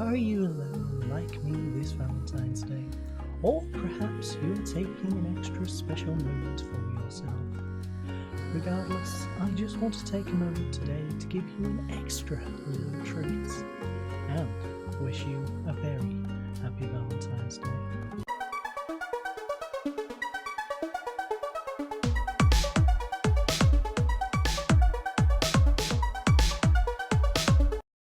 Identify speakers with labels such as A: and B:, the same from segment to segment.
A: Are you alone like me this Valentine's Day? Or perhaps you're taking an extra special moment for yourself. Regardless, I just want to take a moment today to give you an extra little treat and wish you a very happy Valentine's Day.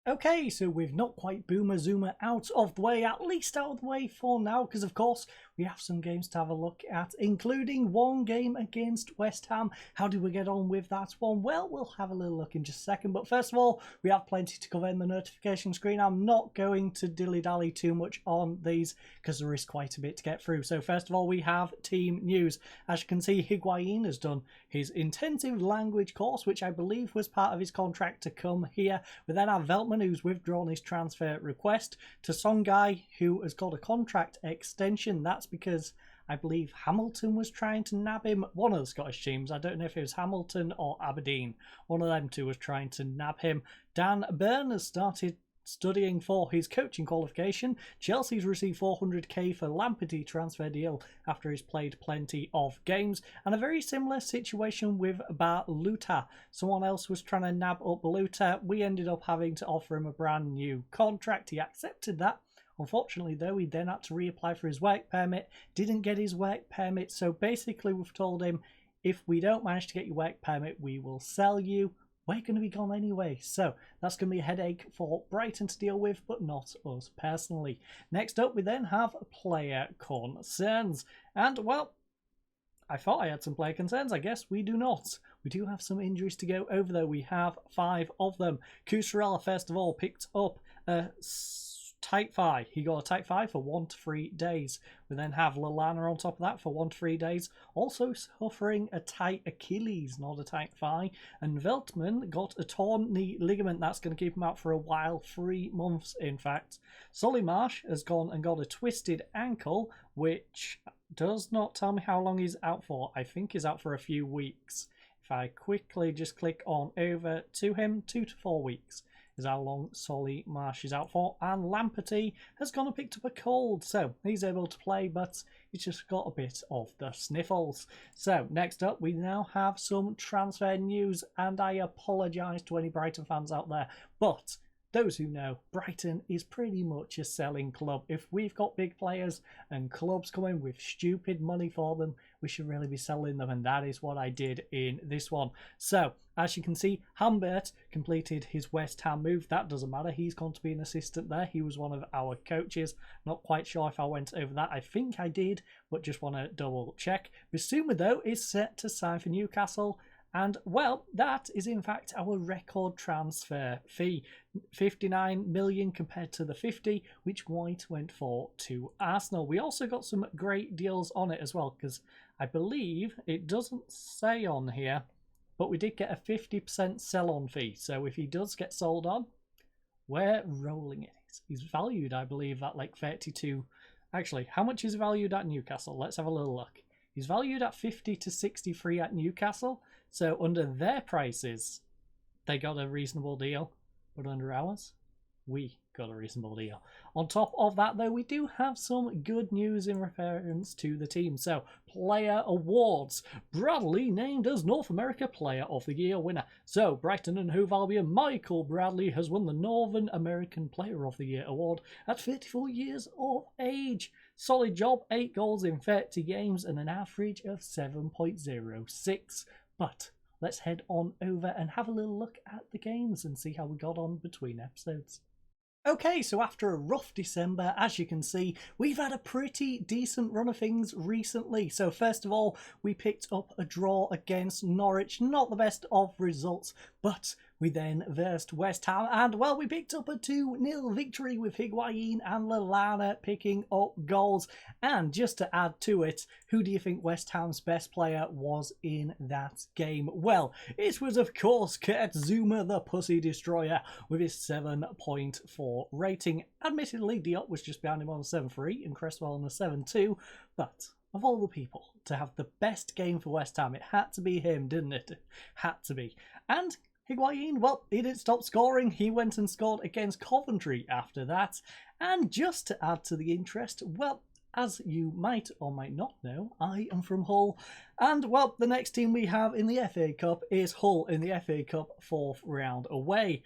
A: Okay, so we've not quite Boomer Zoomer out of the way, at least out of the way for now, because of course we have some games to have a look at, including one game against West Ham. How did we get on with that one? Well, we'll have a little look in just a second, but first of all, we have plenty to cover in the notification screen. I'm not going to dilly-dally too much on these because there is quite a bit to get through. So first of all, we have team news. As you can see, Higuain has done his intensive language course, which I believe was part of his contract to come here. We then have Veltman, who's withdrawn his transfer request, to Songai, who has got a contract extension. That's because I believe Hamilton was trying to nab him. One of the Scottish teams, I don't know if it was Hamilton or Aberdeen, one of them two was trying to nab him. Dan Burn has started studying for his coaching qualification. Chelsea's received 400k for Lamperty transfer deal after he's played plenty of games. And a very similar situation with Baluta. Someone else was trying to nab up Baluta. We ended up having to offer him a brand new contract. He accepted that. Unfortunately, though, he then had to reapply for his work permit. Didn't get his work permit. So basically, we've told him, if we don't manage to get your work permit, we will sell you. We're going to be gone anyway, so that's going to be a headache for Brighton to deal with, but not us personally. Next up, we then have player concerns. And, well, I thought I had some player concerns. I guess we do not. We do have some injuries to go over, though. We have 5 of them. Cusarella, first of all, picked up a Type 5. He got a Type 5 for 1 to 3 days. We then have Lallana on top of that for 1 to 3 days. Also suffering a tight Achilles, not a Type 5. And Veltman got a torn knee ligament. That's going to keep him out for a while. 3 months, in fact. Solly Marsh has gone and got a twisted ankle, which does not tell me how long he's out for. I think he's out for a few weeks. If I quickly just click on over to him, 2 to 4 weeks is how long Solly Marsh is out for. And Lamperty has gone and picked up a cold, so he's able to play, but he's just got a bit of the sniffles. So next up, we now have some transfer news, and I apologise to any Brighton fans out there, but those who know, Brighton is pretty much a selling club. If we've got big players and clubs coming with stupid money for them, we should really be selling them, and that is what I did in this one. So, as you can see, Humbert completed his West Ham move. That doesn't matter. He's going to be an assistant there. He was one of our coaches. Not quite sure if I went over that. I think I did, but just want to double check. Bissouma, though, is set to sign for Newcastle. And, well, that is in fact our record transfer fee. 59 million compared to the 50, which White went for to Arsenal. We also got some great deals on it as well, because I believe it doesn't say on here, but we did get a 50% sell-on fee. So if he does get sold on, we're rolling it. He's valued, I believe, at like 32. Actually, how much is valued at Newcastle? Let's have a little look. He's valued at 50 to 63 at Newcastle. So under their prices, they got a reasonable deal. But under ours, we got a reasonable deal. On top of that, though, we do have some good news in reference to the team. So, player awards. Bradley named as North America Player of the Year winner. So, Brighton and Hove Albion, Michael Bradley has won the Northern American Player of the Year award at 34 years of age. Solid job, 8 goals in 30 games and an average of 7.06. But let's head on over and have a little look at the games and see how we got on between episodes. Okay, so after a rough December, as you can see, we've had a pretty decent run of things recently. So first of all, we picked up a draw against Norwich. Not the best of results, but we then versed West Ham, and, well, we picked up a 2-0 victory with Higuain and Lallana picking up goals. And just to add to it, who do you think West Ham's best player was in that game? Well, it was, of course, Kurt Zouma, the Pussy Destroyer, with his 7.4 rating. Admittedly, Diop was just behind him on a 7.3 and Cresswell on a 7.2, but of all the people to have the best game for West Ham, it had to be him, didn't it? Had to be. And Higuain, well, he didn't stop scoring. He went and scored against Coventry after that. And just to add to the interest, well, as you might or might not know, I am from Hull. And, well, the next team we have in the FA Cup is Hull in the FA Cup 4th round away.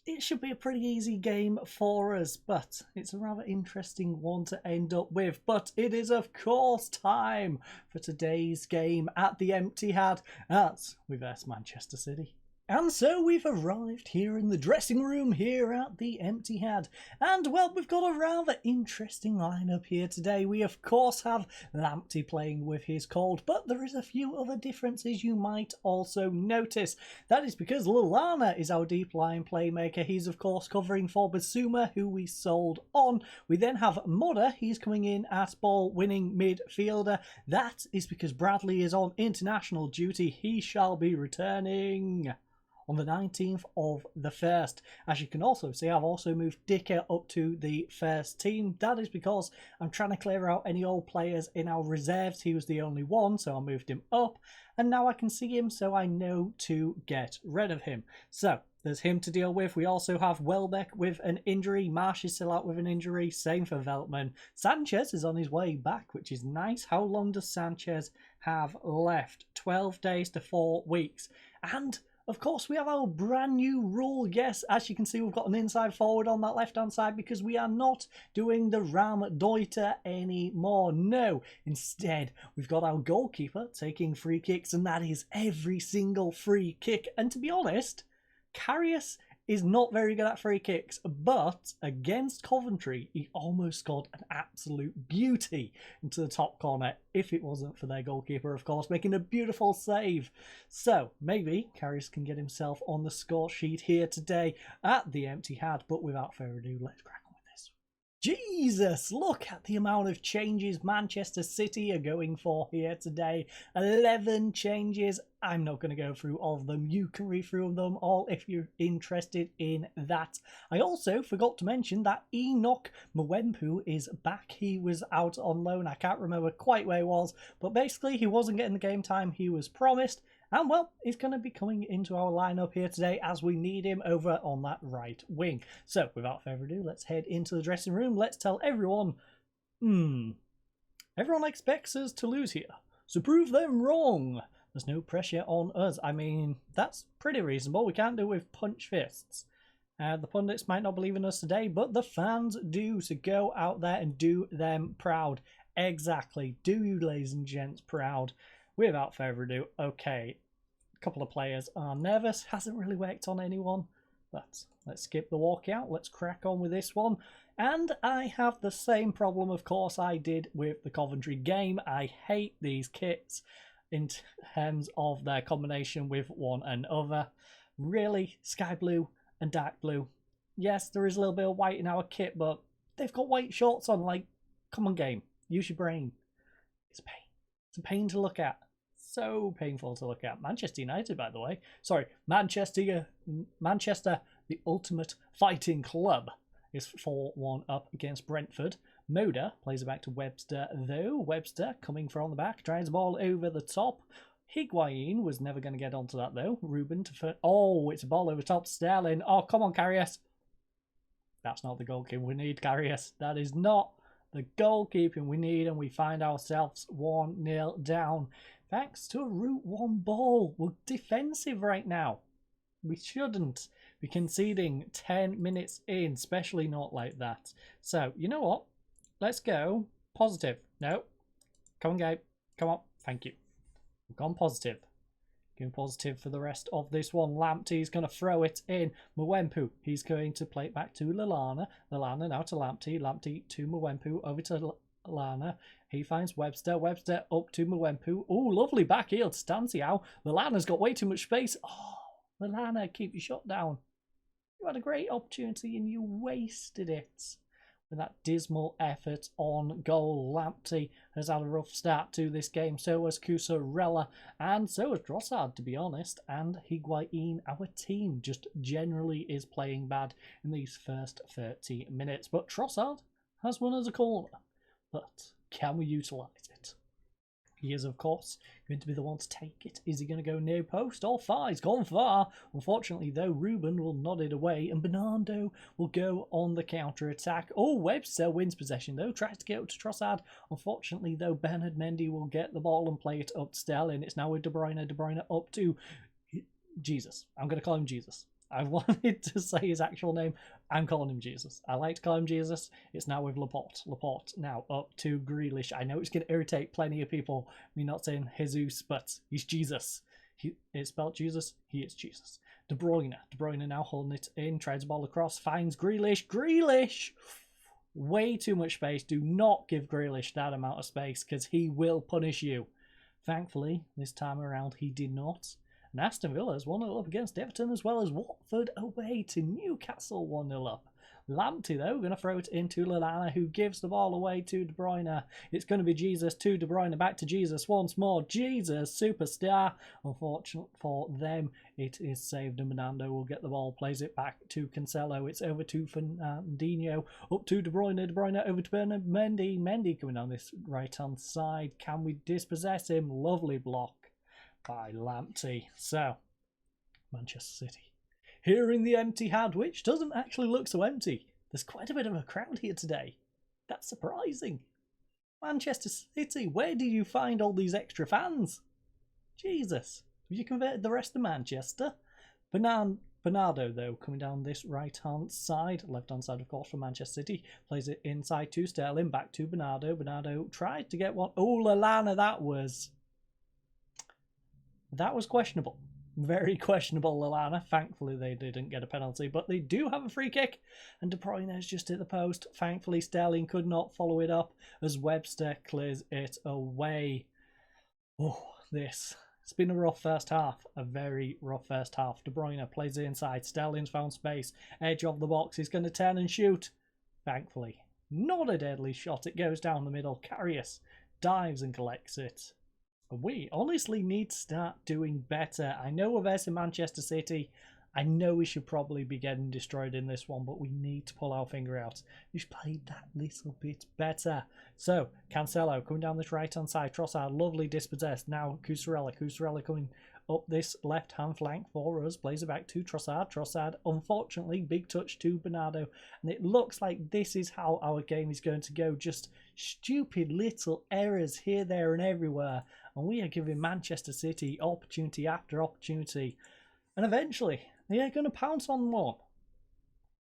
A: It should be a pretty easy game for us, but it's a rather interesting one to end up with. But it is, of course, time for today's game at the Emptyhad as we verse Manchester City. And so we've arrived here in the dressing room here at the Emptyhad. And, well, we've got a rather interesting lineup here today. We, of course, have Lamptey playing with his cold, but there is a few other differences you might also notice. That is because Lallana is our deep line playmaker. He's, of course, covering for Basuma, who we sold on. We then have Modder. He's coming in at ball-winning midfielder. That is because Bradley is on international duty. He shall be returning on the 19th of the 1st. As you can also see, I've also moved Dicker up to the first team. That is because I'm trying to clear out any old players in our reserves. He was the only one, so I moved him up. And now I can see him, so I know to get rid of him. So there's him to deal with. We also have Welbeck with an injury. Marsh is still out with an injury. Same for Veltman. Sanchez is on his way back, which is nice. How long does Sanchez have left? 12 days to 4 weeks. And of course, we have our brand new rule. Yes, as you can see, we've got an inside forward on that left-hand side because we are not doing the Ram Deuter anymore. No, instead, we've got our goalkeeper taking free kicks, and that is every single free kick. And to be honest, Karius is not very good at free kicks, but against Coventry, he almost scored an absolute beauty into the top corner, if it wasn't for their goalkeeper, of course, making a beautiful save. So maybe Karius can get himself on the score sheet here today at the Emptyhad, but without further ado, let's crack on with this. Jesus, look at the amount of changes Manchester City are going for here today. 11 changes. I'm not going to go through all of them. You can read through them all if you're interested in that. I also forgot to mention that Enoch Mwempu is back. He was out on loan. I can't remember quite where he was, but basically he wasn't getting the game time he was promised. And, well, he's going to be coming into our lineup here today as we need him over on that right wing. So, without further ado, let's head into the dressing room. Let's tell everyone, everyone expects us to lose here, so prove them wrong. There's no pressure on us. I mean, that's pretty reasonable. We can't do it with punch fists. The pundits might not believe in us today, but the fans do. So go out there and do them proud. Exactly. Do you, ladies and gents, proud. Without further ado, okay. A couple of players are nervous. Hasn't really worked on anyone. But let's skip the walkout. Let's crack on with this one. And I have the same problem, of course, I did with the Coventry game. I hate these kits in terms of their combination with one another. Really, sky blue and dark blue. Yes, there is a little bit of white in our kit, but they've got white shorts on. Like, come on, game. Use your brain. It's a pain. It's a pain to look at. So painful to look at. Manchester United, by the way. Sorry, Manchester, the ultimate fighting club, is 4-1 up against Brentford. Moda plays it back to Webster, though. Webster coming from the back, drives the ball over the top. Higuain was never going to get onto that, though. Ruben to... Oh, it's a ball over top. Sterling. Oh, come on, Karius. That's not the goalkeeper we need, Karius. That is not the goalkeeping we need, and we find ourselves 1-0 down. Thanks to a Route 1 ball. We're defensive right now. We shouldn't be conceding 10 minutes in, especially not like that. So, you know what? Let's go positive. No. Come on, Gabe. Come on. Thank you. We've gone positive. Going positive for the rest of this one. Lamptey's going to throw it in. Mwempu, he's going to play it back to Lallana. Lallana now to Lamptey. Lamptey to Mwempu. Over to Lallana. He finds Webster. Webster up to Mwempu. Oh, lovely back heel to Stanciao. Lallana's got way too much space. Oh, Lallana, keep your shot down. You had a great opportunity and you wasted it. With that dismal effort on goal, Lamptey has had a rough start to this game. So has Cusarella, and so has Trossard, to be honest. And Higuain, our team, just generally is playing bad in these first 30 minutes. But Trossard has won us a corner. But can we utilise it? He is, of course, going to be the one to take it. Is he going to go near post or far? He's gone far. Unfortunately, though, Ruben will nod it away, and Bernardo will go on the counter-attack. Oh, Webster wins possession, though. Tries to get up to Trossard. Unfortunately, though, Bernard Mendy will get the ball and play it up to Sterling. It's now with De Bruyne. De Bruyne up to Jesus. I'm going to call him Jesus. I wanted to say his actual name. I'm calling him Jesus. I like to call him Jesus. It's now with Laporte. Laporte now up to Grealish. I know it's going to irritate plenty of people, me not saying Jesus, but he's Jesus. It's spelled Jesus. He is Jesus. De Bruyne. De Bruyne now holding it in. Tries the ball across. Finds Grealish. Grealish! Way too much space. Do not give Grealish that amount of space because he will punish you. Thankfully, this time around, he did not. And Aston Villa has 1-0 up against Everton, as well as Watford away to Newcastle 1-0 up. Lamptey, though, going to throw it into Lallana, who gives the ball away to De Bruyne. It's going to be Jesus to De Bruyne, back to Jesus once more. Jesus, superstar. Unfortunate for them, it is saved, and Bernardo will get the ball, plays it back to Cancelo. It's over to Fernandinho, up to De Bruyne. De Bruyne over to Bernard Mendy. Mendy coming on this right-hand side. Can we dispossess him? Lovely block by Lamptey. So, Manchester City here in the Emptyhad, which doesn't actually look so empty. There's quite a bit of a crowd here today. That's surprising. Manchester City, where did you find all these extra fans? Jesus, have you converted the rest of Manchester? Bernardo, though, coming down this right-hand side, left-hand side, of course, for Manchester City, plays it inside to Sterling, back to Bernardo. Bernardo tried to get one. Oh, Lallana, that was questionable. Very questionable, Lallana. Thankfully, they didn't get a penalty, but they do have a free kick. And De Bruyne has just hit the post. Thankfully, Sterling could not follow it up as Webster clears it away. Oh, this. It's been a rough first half. A very rough first half. De Bruyne plays it inside. Sterling's found space. Edge of the box. He's going to turn and shoot. Thankfully, not a deadly shot. It goes down the middle. Karius dives and collects it. We honestly need to start doing better. I know we're versus Manchester City. I know we should probably be getting destroyed in this one, but we need to pull our finger out. We should play that little bit better. So, Cancelo coming down this right-hand side. Trossard, lovely dispossessed. Now, Cucurella. Cucurella coming up this left-hand flank for us. Plays it back to Trossard. Trossard, unfortunately, big touch to Bernardo. And it looks like this is how our game is going to go. Just stupid little errors here, there, and everywhere. And we are giving Manchester City opportunity after opportunity. And eventually, they are going to pounce on one.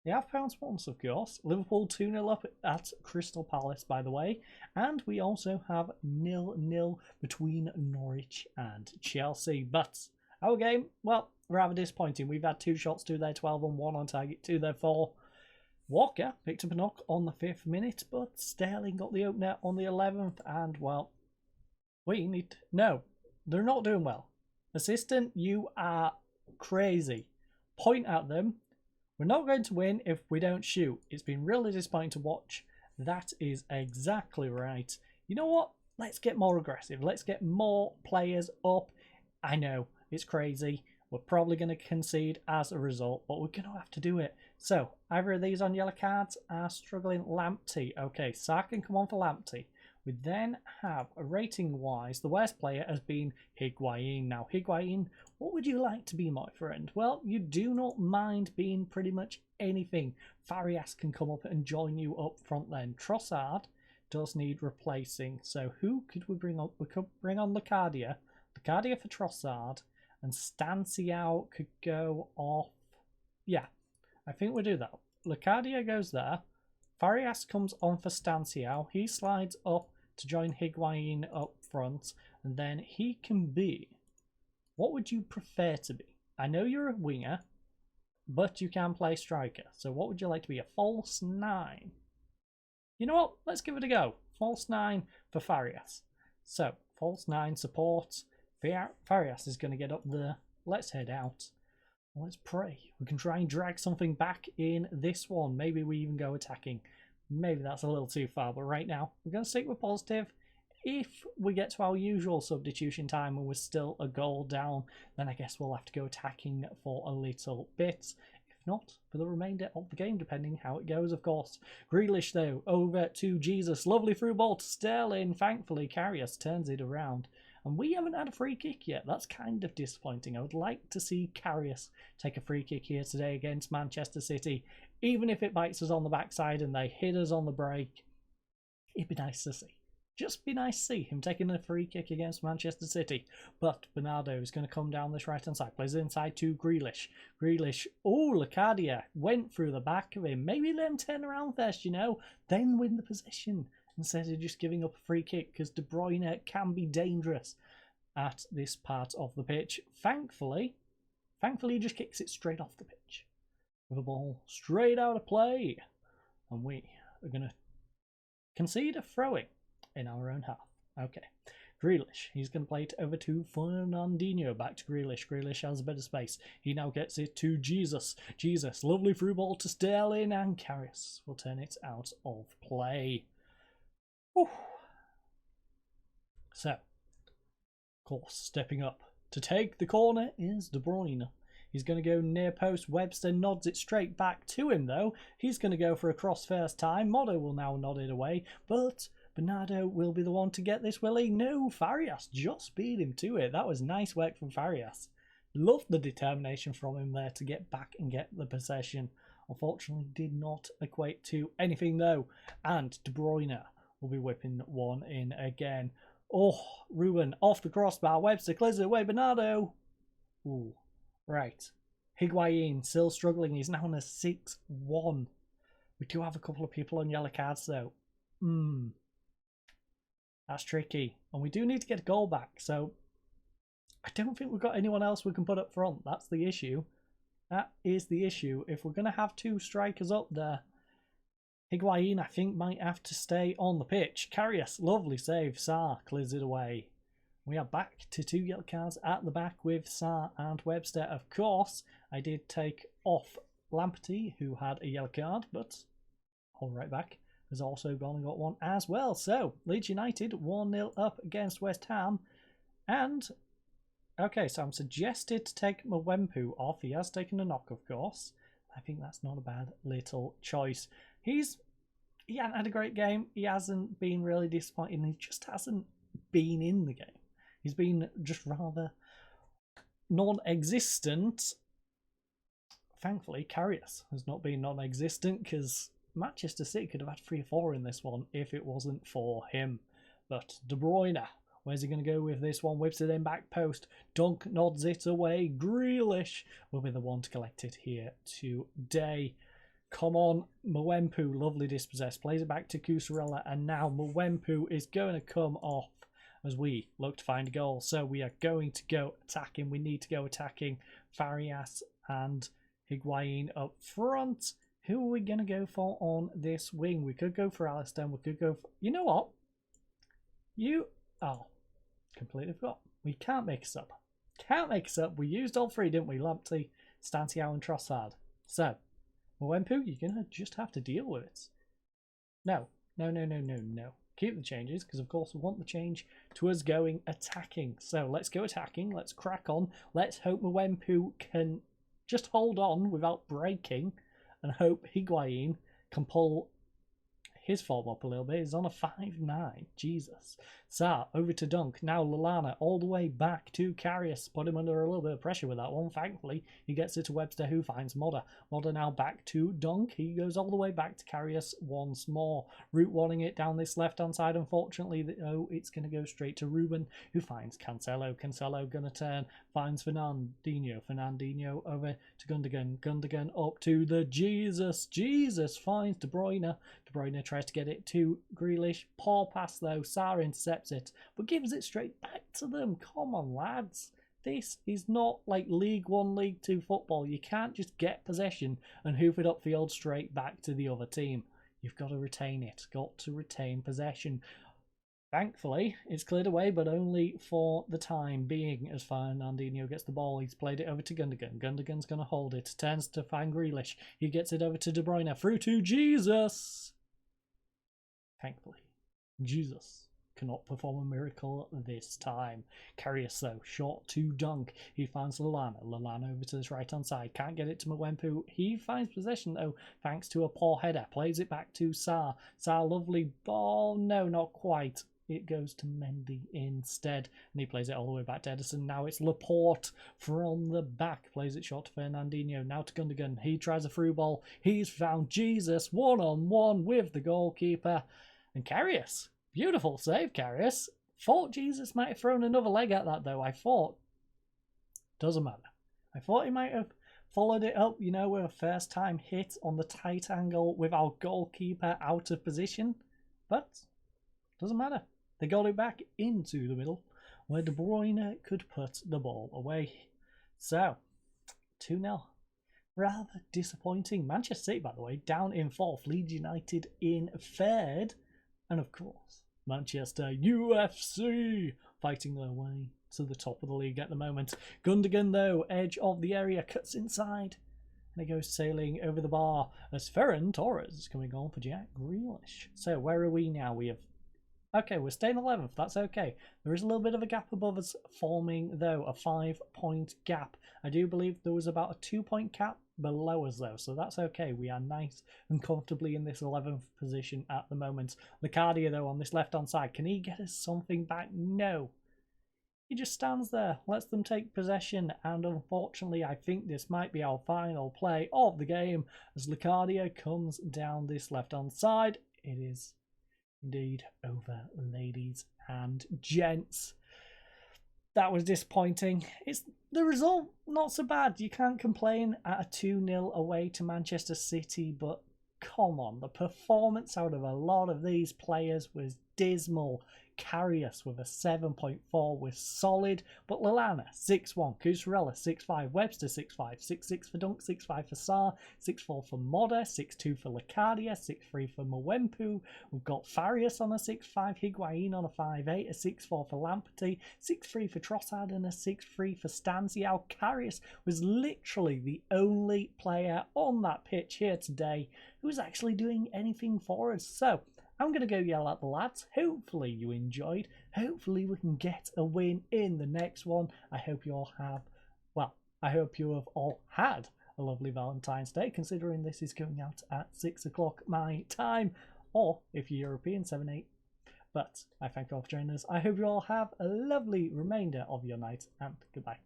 A: They have pounced once, of course. Liverpool 2-0 up at Crystal Palace, by the way. And we also have 0-0 between Norwich and Chelsea. But our game, well, rather disappointing. We've had 2 shots to their 12 and 1 on target to their 4. Walker picked up a knock on the 5th minute, but Sterling got the opener on the 11th. And, well, no, they're not doing well. Assistant, you are crazy. Point at them. We're not going to win if we don't shoot. It's been really disappointing to watch. That is exactly right. You know what? Let's get more aggressive. Let's get more players up. I know, it's crazy. We're probably going to concede as a result, but we're going to have to do it. So, either of these on yellow cards are struggling. Lamptey. Okay, Sark can come on for Lamptey. We then have, rating-wise, the worst player has been Higuain. Now, Higuain, what would you like to be, my friend? Well, you do not mind being pretty much anything. Farias can come up and join you up front then. Trossard does need replacing. So who could we bring on? We could bring on Locadia. Locadia for Trossard. And Stanciao could go off. Yeah, I think we'll do that. Locadia goes there. Farias comes on for Stanciao. He slides up to join Higuain up front. And then he can be... What would you prefer to be? I know you're a winger, but you can play striker. So what would you like to be? A false 9? You know what? Let's give it a go. False 9 for Farias. So, false 9 support. Farias is going to get up there. Let's head out. Let's pray. We can try and drag something back in this one. Maybe we even go attacking. Maybe that's a little too far, but right now, we're going to stick with positive. If we get to our usual substitution time and we're still a goal down, then I guess we'll have to go attacking for a little bit. If If not, for the remainder of the game, depending how it goes, of course. Grealish, though, over to Jesus. Lovely through ball to Sterling. Thankfully, Karius turns it around. And we haven't had a free kick yet. That's kind of disappointing. I would like to see Karius take a free kick here today against Manchester City. Even if it bites us on the backside and they hit us on the break, it'd be nice to see. Just be nice to see him taking a free kick against Manchester City. But Bernardo is going to come down this right-hand side. Plays inside to Grealish. Grealish, oh, Lacadia went through the back of him. Maybe let him turn around first, you know. Then win the possession instead of just giving up a free kick, because De Bruyne can be dangerous at this part of the pitch. Thankfully, he just kicks it straight off the pitch. With a ball straight out of play. And we are going to concede a throwing in our own half. Okay. Grealish, he's going to play it over to Fernandinho. Back to Grealish. Grealish has a bit of space. He now gets it to Jesus. Jesus, lovely through ball to Sterling, and Karius will turn it out of play. Whew. So, of course, stepping up to take the corner is De Bruyne. He's going to go near post. Webster nods it straight back to him, though. He's going to go for a cross first time. Modo will now nod it away, but Bernardo will be the one to get this, will he? No, Farias just beat him to it. That was nice work from Farias. Loved the determination from him there to get back and get the possession. Unfortunately, did not equate to anything, though. And De Bruyne will be whipping one in again. Oh, Ruben off the crossbar. Webster clears it away. Bernardo. Ooh. Right. Higuain still struggling. He's now on a 6-1. We do have a couple of people on yellow cards, though. That's tricky. And we do need to get a goal back. So I don't think we've got anyone else we can put up front. That's the issue. That is the issue. If we're going to have two strikers up there, Higuain, I think, might have to stay on the pitch. Karius, lovely save. Sarr clears it away. We are back to 2 yellow cards at the back with Sarr and Webster. Of course, I did take off Lamperty, who had a yellow card, but all right back has also gone and got one as well. So, Leeds United 1-0 up against West Ham. And, okay, so I'm suggested to take Mwempu off. He has taken a knock, of course. I think that's not a bad little choice. He hasn't had a great game. He hasn't been really disappointing. He just hasn't been in the game. He's been just rather non-existent. Thankfully, Karius has not been non-existent, because Manchester City could have had 3 or 4 in this one if it wasn't for him. But De Bruyne, where's he going to go with this one? Whips it in back post. Dunk nods it away. Grealish will be the one to collect it here today. Come on, Mwempu, lovely dispossessed. Plays it back to Kusarella, and now Mwempu is going to come off as we look to find a goal. So we are going to go attacking. We need to go attacking. Farias and Higuain up front. Who are we going to go for on this wing? We could go for Alistair. We could go for... You know what? Oh, completely forgot. We can't make us up. Can't make us up. We used all 3, didn't we? Lamptey, Stantiao and Trossard. So, Mwempu, you're going to just have to deal with it. No. Keep the changes, because of course we want the change to us going attacking. So let's go attacking. Let's crack on. Let's hope Mwempu can just hold on without breaking, and hope Higuain can pull his form up a little bit. He's on a 5-9. Jesus. Sarr over to Dunk. Now Lallana all the way back to Karius. Put him under a little bit of pressure with that one. Thankfully, he gets it to Webster, who finds Modder. Modder now back to Dunk. He goes all the way back to Karius once more. Root wanting it down this left-hand side. Unfortunately, it's going to go straight to Ruben, who finds Cancelo. Cancelo going to turn. Finds Fernandinho. Fernandinho over to Gundogan. Gundogan up to the Jesus. Jesus finds De Bruyne. De Bruyne tries to get it to Grealish. Poor pass though. Sarr intercepts it, but gives it straight back to them. Come on, lads. This is not like League 1, League 2 football. You can't just get possession and hoof it upfield straight back to the other team. You've got to retain it. Got to retain possession. Thankfully, it's cleared away, but only for the time being. As Fernandinho gets the ball, he's played it over to Gundogan. Gundogan's going to hold it. Turns to find Grealish. He gets it over to De Bruyne. Through to Jesus. Thankfully, Jesus cannot perform a miracle this time. Karius though, short to Dunk. He finds Lallana. Lallana over to this right hand side. Can't get it to Mwempu. He finds possession though, thanks to a poor header. Plays it back to Thur. Thur, lovely ball. No, not quite. It goes to Mendy instead, and he plays it all the way back to Edison. Now it's Laporte from the back. Plays it short to Fernandinho. Now to Gundogan. He tries a through ball. He's found Jesus one-on-one with the goalkeeper. And Karius. Beautiful save, Karius. Thought Jesus might have thrown another leg at that, though. I thought. Doesn't matter. I thought he might have followed it up, you know, with a first-time hit on the tight angle with our goalkeeper out of position. But doesn't matter. They got it back into the middle where De Bruyne could put the ball away. So, 2-0. Rather disappointing. Manchester City, by the way, down in 4th. Leeds United in 3rd. And of course, Manchester UFC fighting their way to the top of the league at the moment. Gundogan, though, edge of the area, cuts inside. And it goes sailing over the bar as Ferran Torres is coming on for Jack Grealish. So, where are we now? We have... Okay, we're staying 11th. That's okay. There is a little bit of a gap above us forming, though, a 5-point gap. I do believe there was about a 2-point gap below us, though, so that's okay. We are nice and comfortably in this 11th position at the moment. Licadia, though, on this left-hand side. Can he get us something back? No. He just stands there, lets them take possession, and unfortunately, I think this might be our final play of the game as Licadia comes down this left-hand side. It is indeed over, ladies and gents. That was disappointing. It's the result, not so bad. You can't complain at a 2-0 away to Manchester City, but come on, the performance out of a lot of these players was dismal. Karius with a 7.4 was solid, but Lallana 6-1, Kusarella 6-5, Webster 6-5, 6-6 for Dunk, 6-5 for Thur, 6-4 for Modder, 6-2 for Licadia, 6-3 for Mwempu. We've got Farias on a 6-5, Higuain on a 5-8, a 6-4 for Lamperty, 6-3 for Trossard and a 6-3 for Stanziel. Karius was literally the only player on that pitch here today who was actually doing anything for us. So I'm going to go yell at the lads. Hopefully you enjoyed. Hopefully we can get a win in the next one. I hope you all have, well, I hope you have all had a lovely Valentine's Day, considering this is going out at 6 o'clock my time, or if you're European, 7-8. But I thank you all for joining us. I hope you all have a lovely remainder of your night, and goodbye.